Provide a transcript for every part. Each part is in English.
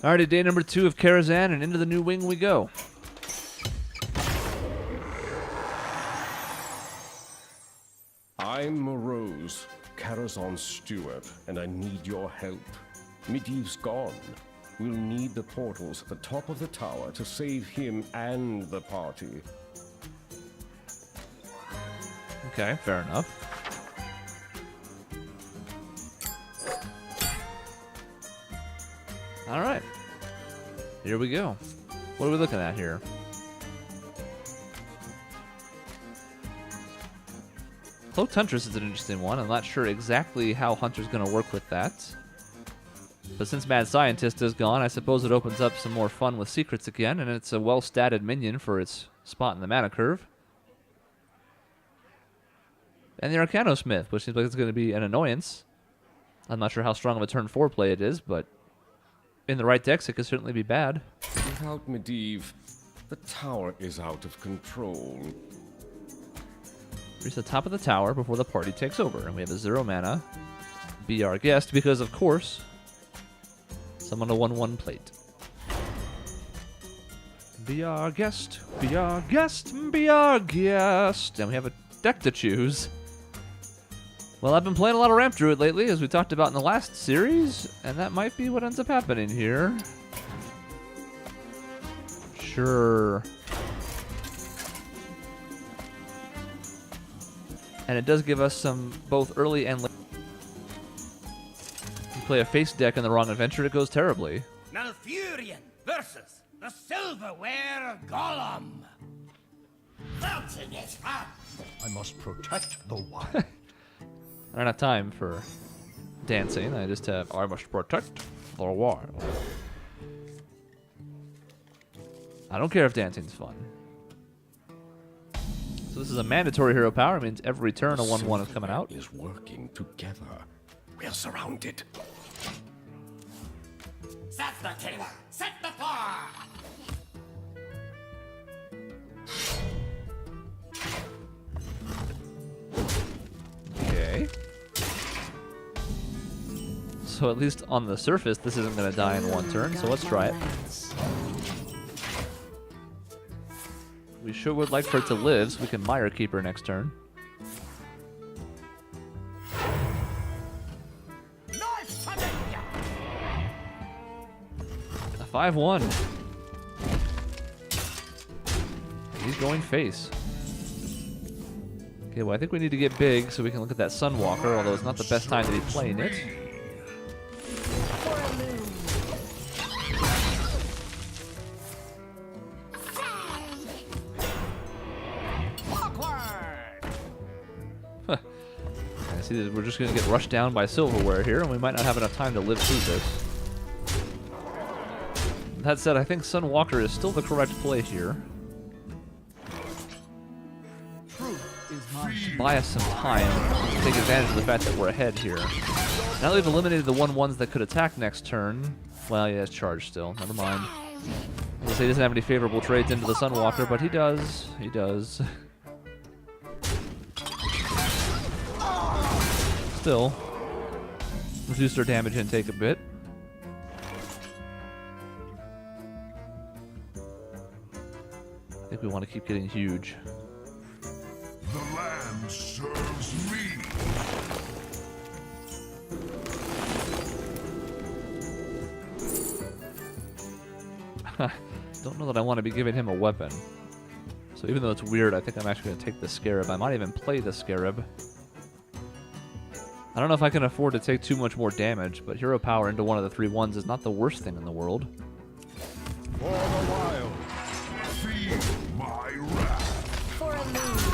Alrighty, day number 2 of Karazhan, and into the new wing we go. I'm Morose, Karazhan's steward, and I need your help. Medivh's gone. We'll need the portals at the top of the tower to save him and the party. Okay, fair enough. Alright. Here we go. What are we looking at here? Cloaked Huntress is an interesting one. I'm not sure exactly how Hunter's going to work with that. But since Mad Scientist is gone, I suppose it opens up some more fun with secrets again, and it's a well-statted minion for its spot in the mana curve. And the Arcanosmith, which seems like it's going to be an annoyance. I'm not sure how strong of a turn 4 play it is, but in the right decks, it could certainly be bad. Without Medivh, the tower is out of control. Reach the top of the tower before the party takes over, and we have a 0 mana. Be our guest, because of course, summon a 1/1 plate. Be our guest, be our guest, be our guest. And we have a deck to choose. Well, I've been playing a lot of Ramp Druid lately, as we talked about in the last series, and that might be what ends up happening here. Sure. And it does give us some both early and late. If you play a face deck in the wrong adventure, it goes terribly. Malfurion versus the Silverware Golem. Belting is fun. I must protect the wild. I don't have time for dancing. I just have, I must protect the wild. I don't care if dancing's fun. So this is a mandatory hero power. It means every turn a 1/1 is coming out. Is working together. We're surrounded. Set the table. Set the bar. Okay. So at least on the surface, this isn't going to die in one turn, so let's try it. We sure would like for it to live, so we can Mire Keeper next turn. A 5/1. He's going face. Okay, well, I think we need to get big so we can look at that Sunwalker, although it's not the best time to be playing it. I see that we're just going to get rushed down by Silverware here, and we might not have enough time to live through this. That said, I think Sunwalker is still the correct play here. Buy us some time to take advantage of the fact that we're ahead here. Now that we've eliminated the 1/1s that could attack next turn. Well, yeah, it's charged still. Never mind. I was gonna say he doesn't have any favorable trades into the Sunwalker, but he does. He does. Still, reduced our damage intake a bit. I think we want to keep getting huge. The land serves me. Don't know that I want to be giving him a weapon. So even though it's weird, I think I'm actually going to take the Scarab. I might even play the Scarab. I don't know if I can afford to take too much more damage, but hero power into one of the 3/1s is not the worst thing in the world. For the wild, feel my wrath. For a move.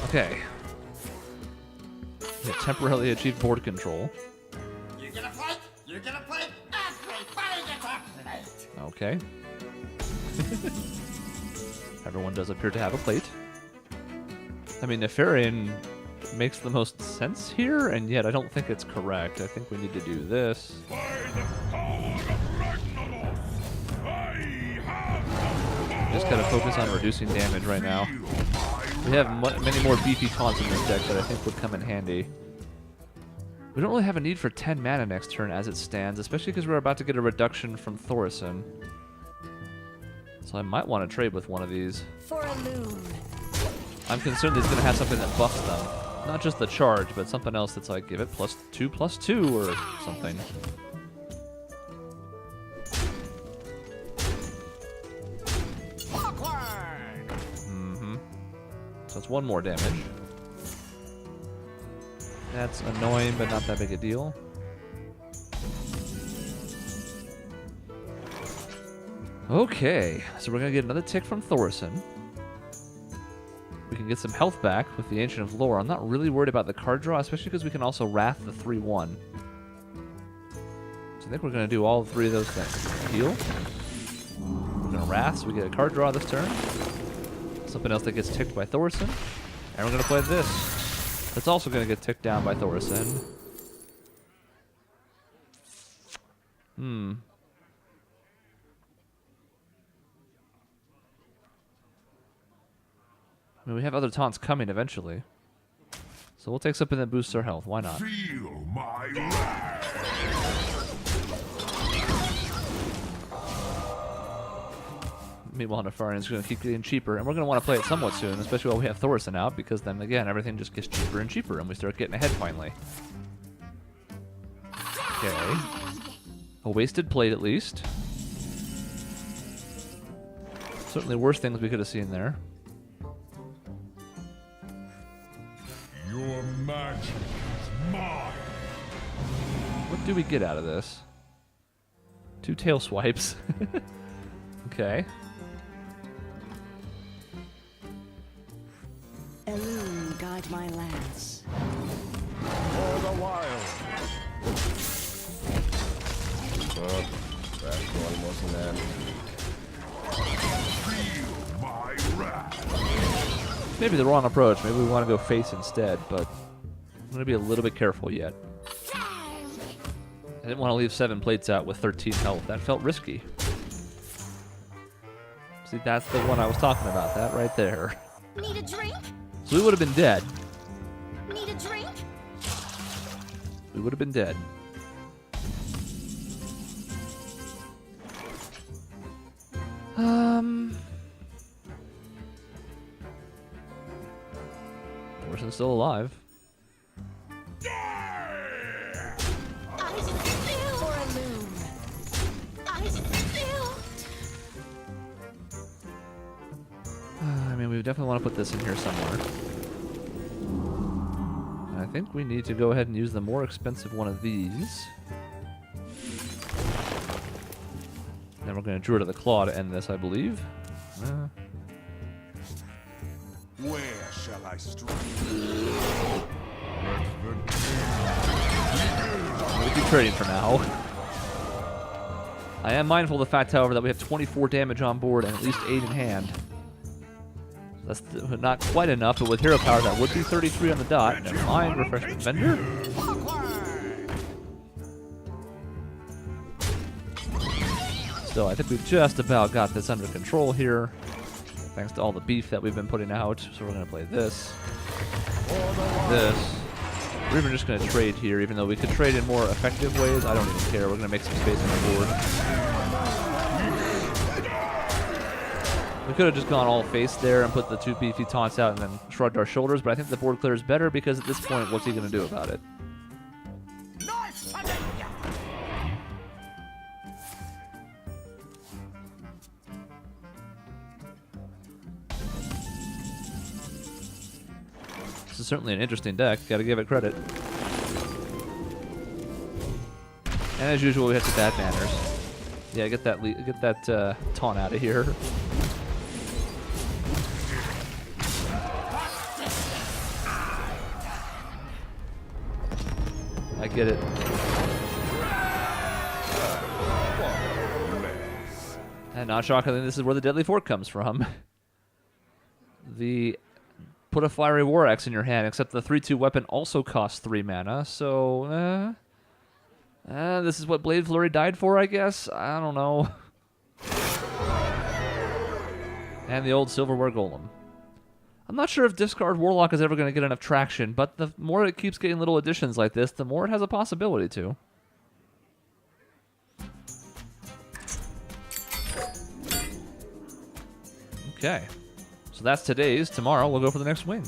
Okay. We temporarily achieved board control. You get a plate. You get a plate. Everybody gets a plate. Okay. Everyone does appear to have a plate. I mean, Nefarian makes the most sense here, and yet I don't think it's correct. I think we need to do this. By the power of Ragnarok, I have Just gotta focus on reducing damage right now. We have many more beefy taunts in this deck that I think would come in handy. We don't really have a need for 10 mana next turn as it stands, especially because we're about to get a reduction from Thorison. So I might want to trade with one of these. For a loon. I'm concerned he's going to have something that buffs them. Not just the charge, but something else that's like, give it +2/+2 or something. So it's 1 more damage. That's annoying, but not that big a deal. Okay, so we're going to get another tick from Thorison. We can get some health back with the Ancient of Lore. I'm not really worried about the card draw, especially because we can also Wrath the 3/1. So I think we're going to do all 3 of those things. Heal. We're going to Wrath, so we get a card draw this turn. Something else that gets ticked by Thorison. And we're going to play this. That's also going to get ticked down by Thorison. I mean, we have other taunts coming eventually. So we'll take something that boosts our health. Why not? Feel my wrath. Meanwhile, Nefarian's going to keep getting cheaper, and we're going to want to play it somewhat soon, especially while we have Thorison out, because then, again, everything just gets cheaper and cheaper, and we start getting ahead finally. Okay. A wasted plate, at least. Certainly worse things we could have seen there. Your magic is mine. What do we get out of this? 2 tail swipes. Okay. Elune, guide my lance. For the wild. That one wasn't Feel my wrath. Maybe the wrong approach. Maybe we want to go face instead, but I'm going to be a little bit careful yet. I didn't want to leave 7 plates out with 13 health. That felt risky. See, that's the one I was talking about. That right there. Need a drink? So we would have been dead. Need a drink? We would have been dead. Thorson's still alive. For a loon. I mean, we definitely want to put this in here somewhere. And I think we need to go ahead and use the more expensive one of these. Then we're going to Druid of the Claw to end this, I believe. Where shall I strike? We'll keep trading for now. I am mindful of the fact, however, that we have 24 damage on board and at least 8 in hand. That's not quite enough, but with hero power, that would be 33 on the dot. Never mind, Refreshment Vendor. Still, I think we've just about got this under control here, thanks to all the beef that we've been putting out. So we're going to play this, this. We're even just going to trade here, even though we could trade in more effective ways. I don't even care. We're going to make some space on the board. We could have just gone all face there and put the 2 beefy taunts out and then shrugged our shoulders, but I think the board clear is better because at this point, what's he going to do about it? Nice hunting! This is certainly an interesting deck. Got to give it credit. And as usual, we have the bad manners. Yeah, get that taunt out of here. I get it. And not shockingly, this is where the Deadly Fork comes from. The put a Fiery War Axe in your hand, except the 3/2 weapon also costs 3 mana, so this is what Blade Flurry died for, I guess? I don't know. And the old Silverware Golem. I'm not sure if Discard Warlock is ever going to get enough traction, but the more it keeps getting little additions like this, the more it has a possibility to. Okay. So that's today's. Tomorrow we'll go for the next wing.